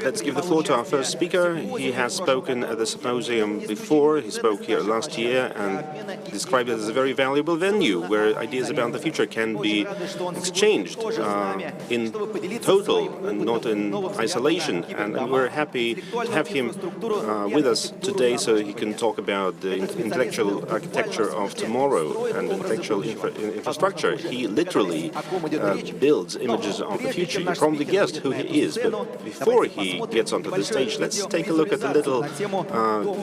let's give the floor to our first speaker. He has spoken at the Symposium before. He spoke here last year and described it as a very valuable venue where ideas about the future can be exchanged in total and not in isolation. And we're happy to have him with us today so he can talk about the intellectual architecture of tomorrow and intellectual infrastructure. He literally builds images of the future. You probably guessed who he is, but before he gets onto the stage, let's take a look at a little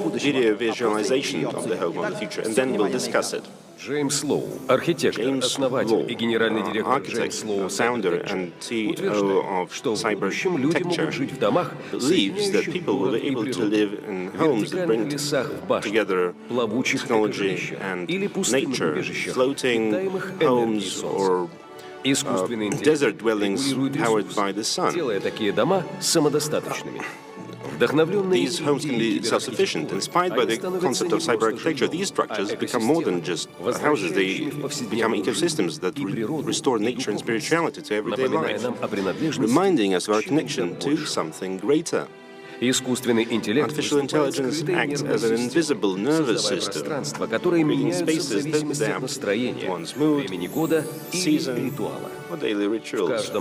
video visualization of the home of the future, and then we'll discuss it. James Low, architect, основатель и генеральный директор James Low founder and CEO of Cybertecture, believes that people will be able to live in homes that bring together technology and nature, floating homes or desert dwellings powered by the sun. делая такие дома самодостаточными. These homes can be self-sufficient. Inspired by the concept of cyber-architecture, these structures become more than just houses. They become ecosystems that restore nature and spirituality to everyday life, reminding us of our connection to something greater. Artificial intelligence acts as an invisible nervous system, creating spaces that adapt one's mood, season, or daily rituals.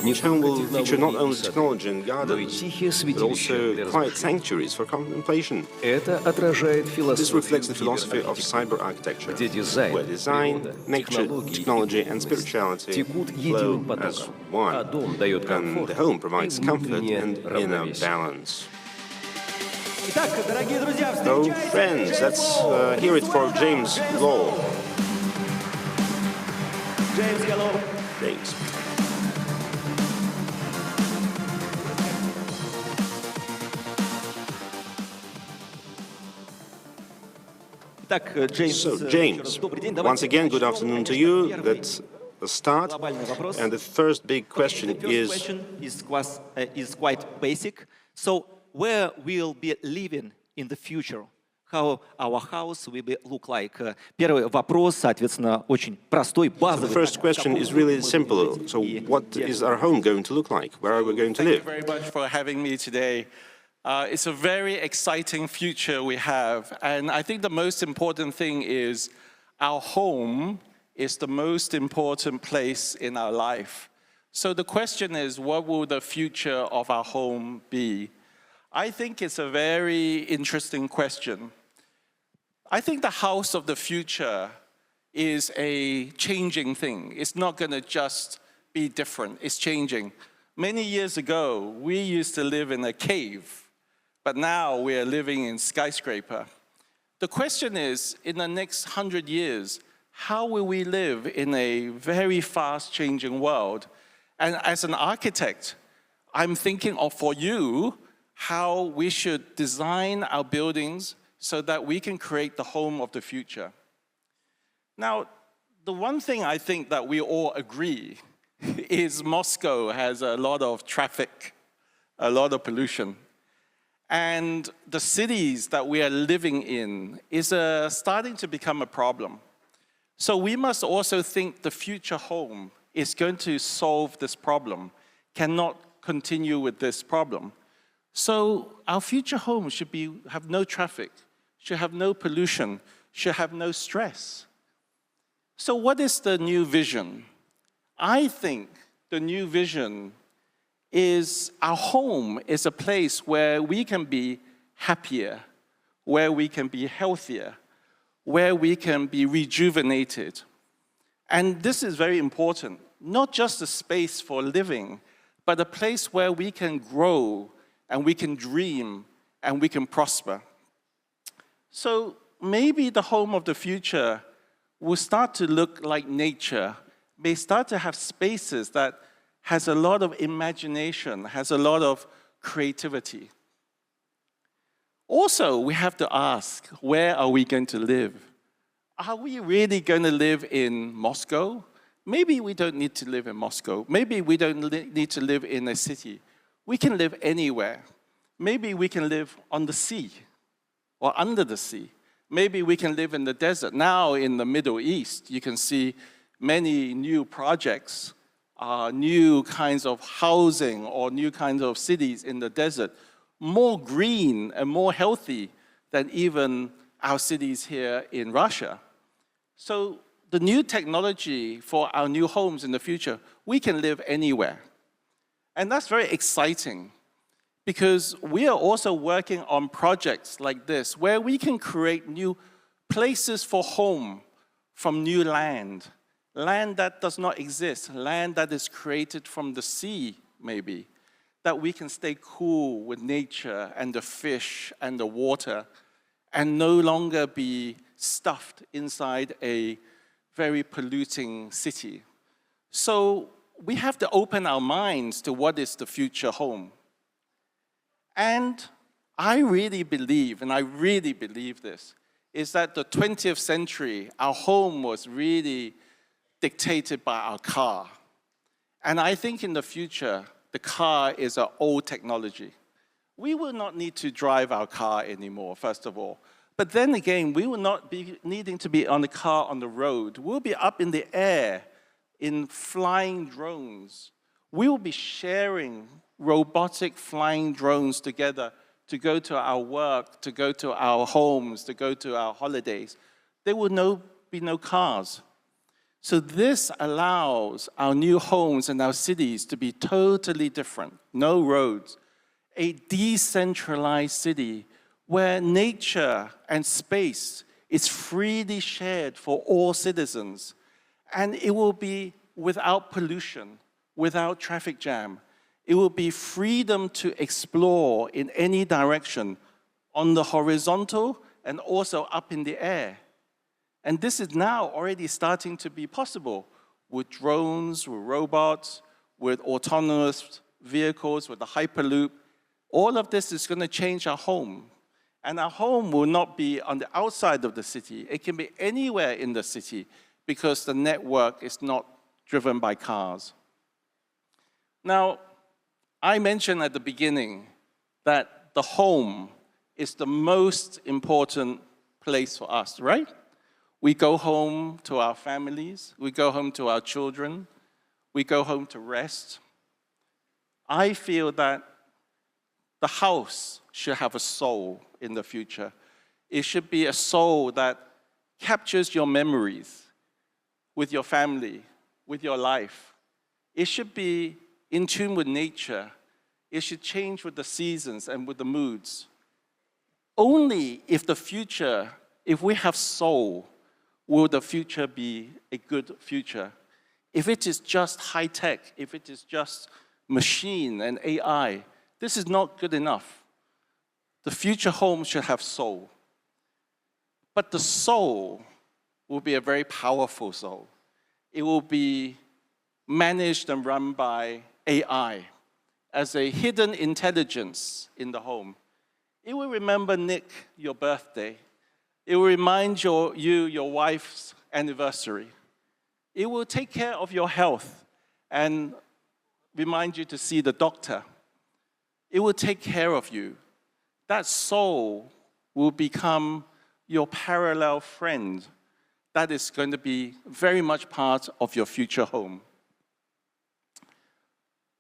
Each home will feature not only technology and gardens, but also quiet sanctuaries for contemplation. This reflects the philosophy of cyber-architecture, where design, nature, technology, and spirituality flow as one, and the home provides comfort and inner balance. So, friends, let's hear it for James Law. James, hello. James. So, James, once again, good afternoon to you. Let's start. And the first big question is quite basic. So, where we'll be living in the future? How our house will look like? Первый вопрос, соответственно, очень простой, базовый. The first question is really simple. So, what is our home going to look like? Where are we going to live? Thank you very much for having me today. It's a very exciting future we have, and I think the most important thing is our home is the most important place in our life. So the question is, what will the future of our home be? I think it's a very interesting question. I think the house of the future is a changing thing. It's not going to just be different. It's changing. Many years ago, we used to live in a cave, but now we are living in skyscraper. The question is, in the next 100 years, how will we live in a very fast-changing world? And as an architect, I'm thinking of, for you, how we should design our buildings so that we can create the home of the future. Now, the one thing I think that we all agree is Moscow has a lot of traffic, a lot of pollution. And the cities that we are living in is starting to become a problem. So we must also think the future home is going to solve this problem, cannot continue with this problem. So our future home should have no traffic, should have no pollution, should have no stress. So what is the new vision? I think the new vision is our home is a place where we can be happier, where we can be healthier, where we can be rejuvenated. And this is very important, not just a space for living, but a place where we can grow and we can dream and we can prosper. So maybe the home of the future will start to look like nature, may start to have spaces that has a lot of imagination, has a lot of creativity. Also, we have to ask, where are we going to live? Are we really going to live in Moscow? Maybe we don't need to live in Moscow. Maybe we don't need to live in a city. We can live anywhere. Maybe we can live on the sea or under the sea. Maybe we can live in the desert. Now in the Middle East, you can see many new projects new kinds of housing or new kinds of cities in the desert, more green and more healthy than even our cities here in Russia. So the new technology for our new homes in the future, we can live anywhere. And that's very exciting because we are also working on projects like this where we can create new places for home from new land, land that does not exist, land that is created from the sea, maybe, that we can stay cool with nature and the fish and the water and no longer be stuffed inside a very polluting city. So we have to open our minds to what is the future home. And I really believe, and I really believe this, is that the 20th century, our home was really dictated by our car. And I think in the future, the car is an old technology. We will not need to drive our car anymore, first of all. But then again, we will not be needing to be on the car on the road. We'll be up in the air in flying drones. We will be sharing robotic flying drones together to go to our work, to go to our homes, to go to our holidays. There will be no cars. So this allows our new homes and our cities to be totally different. No roads. A decentralized city where nature and space is freely shared for all citizens. And it will be without pollution, without traffic jam. It will be freedom to explore in any direction, on the horizontal and also up in the air. And this is now already starting to be possible with drones, with robots, with autonomous vehicles, with the Hyperloop. All of this is going to change our home. And our home will not be on the outside of the city. It can be anywhere in the city because the network is not driven by cars. Now, I mentioned at the beginning that the home is the most important place for us, right? We go home to our families, we go home to our children, we go home to rest. I feel that the house should have a soul in the future. It should be a soul that captures your memories with your family, with your life. It should be in tune with nature. It should change with the seasons and with the moods. Only if we have soul, will the future be a good future. If it is just high-tech, if it is just machine and AI, this is not good enough. The future home should have soul. But the soul will be a very powerful soul. It will be managed and run by AI as a hidden intelligence in the home. It will remember, Nick, your birthday. It will remind your wife's anniversary. It will take care of your health and remind you to see the doctor. It will take care of you. That soul will become your parallel friend. That is going to be very much part of your future home.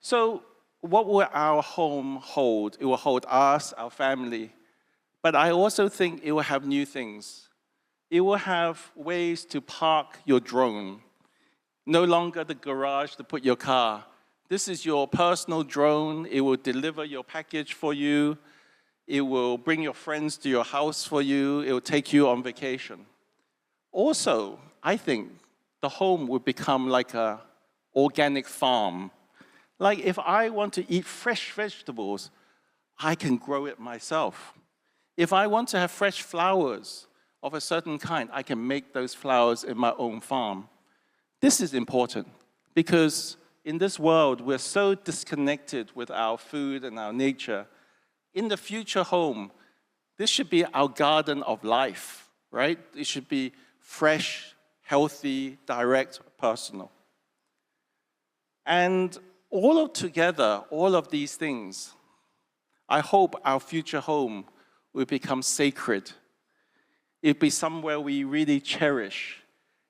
So what will our home hold? It will hold us, our family, but I also think it will have new things. It will have ways to park your drone. No longer the garage to put your car. This is your personal drone. It will deliver your package for you. It will bring your friends to your house for you. It will take you on vacation. Also, I think the home will become like an organic farm. Like if I want to eat fresh vegetables, I can grow it myself. If I want to have fresh flowers of a certain kind, I can make those flowers in my own farm. This is important because in this world, we're so disconnected with our food and our nature. In the future home, this should be our garden of life, right? It should be fresh, healthy, direct, personal. And all of these things, I hope our future home will become sacred. It'll be somewhere we really cherish.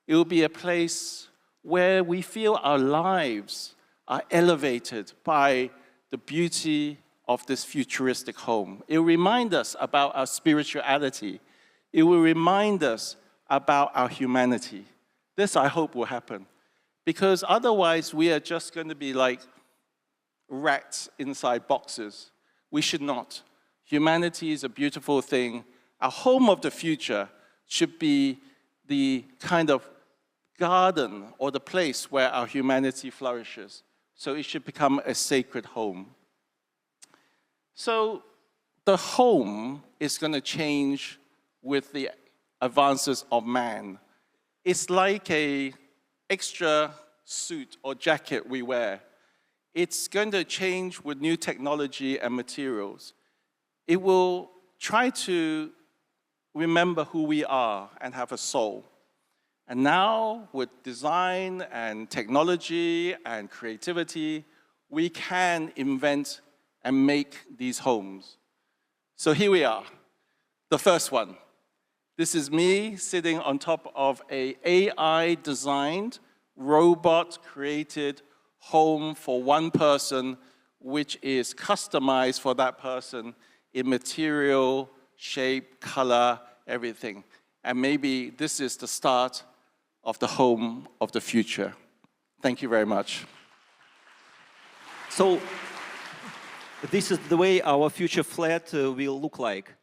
It will be a place where we feel our lives are elevated by the beauty of this futuristic home. It will remind us about our spirituality. It will remind us about our humanity. This, I hope, will happen. Because otherwise, we are just going to be like rats inside boxes. We should not. Humanity is a beautiful thing. Our home of the future should be the kind of garden or the place where our humanity flourishes. So it should become a sacred home. So the home is going to change with the advances of man. It's like an extra suit or jacket we wear. It's going to change with new technology and materials. It will try to remember who we are and have a soul. And now, with design and technology and creativity, we can invent and make these homes. So here we are, the first one. This is me sitting on top of an AI-designed, robot-created home for one person, which is customized for that person in material, shape, color, everything. And maybe this is the start of the home of the future. Thank you very much. So this is the way our future flat will look like.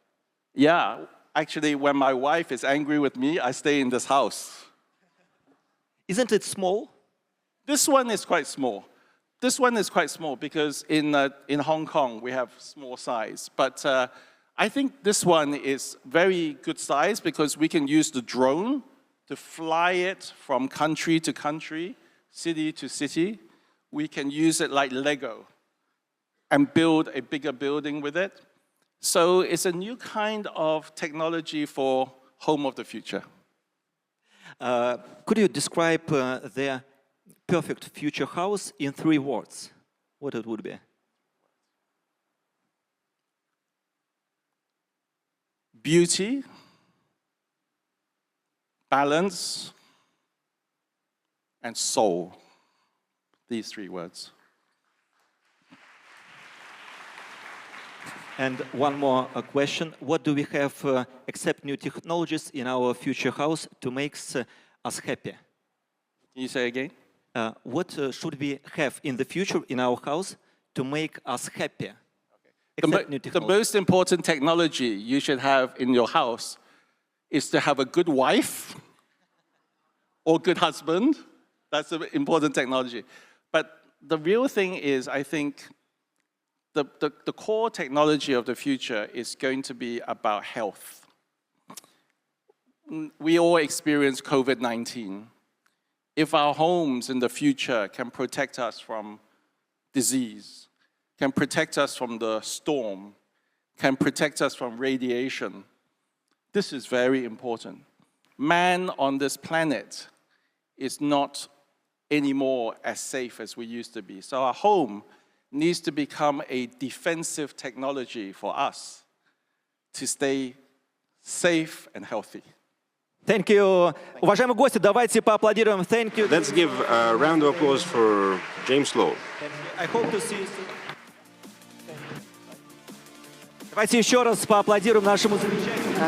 Yeah, actually, when my wife is angry with me, I stay in this house. Isn't it small? This one is quite small. This one is quite small because in Hong Kong, we have small size. But I think this one is very good size because we can use the drone to fly it from country to country, city to city. We can use it like Lego and build a bigger building with it. So it's a new kind of technology for home of the future. Could you describe the perfect future house in 3 words? What it would be? Beauty, balance, and soul. These 3 words. And one more question. What do we have except new technologies in our future house to make us happy? Can you say again? What should we have in the future in our house to make us happy? The most important technology you should have in your house is to have a good wife or good husband. That's an important technology. But the real thing is, I think, the core technology of the future is going to be about health. We all experience COVID-19. If our homes in the future can protect us from disease, can protect us from the storm, can protect us from radiation, this is very important. Man on this planet is not anymore as safe as we used to be. So our home needs to become a defensive technology for us to stay safe and healthy. Thank you. Уважаемые гости, давайте поаплодируем. Thank you. Let's give a round of applause for James Lowe. I hope to see you soon. Давайте еще раз поаплодируем нашему замечательному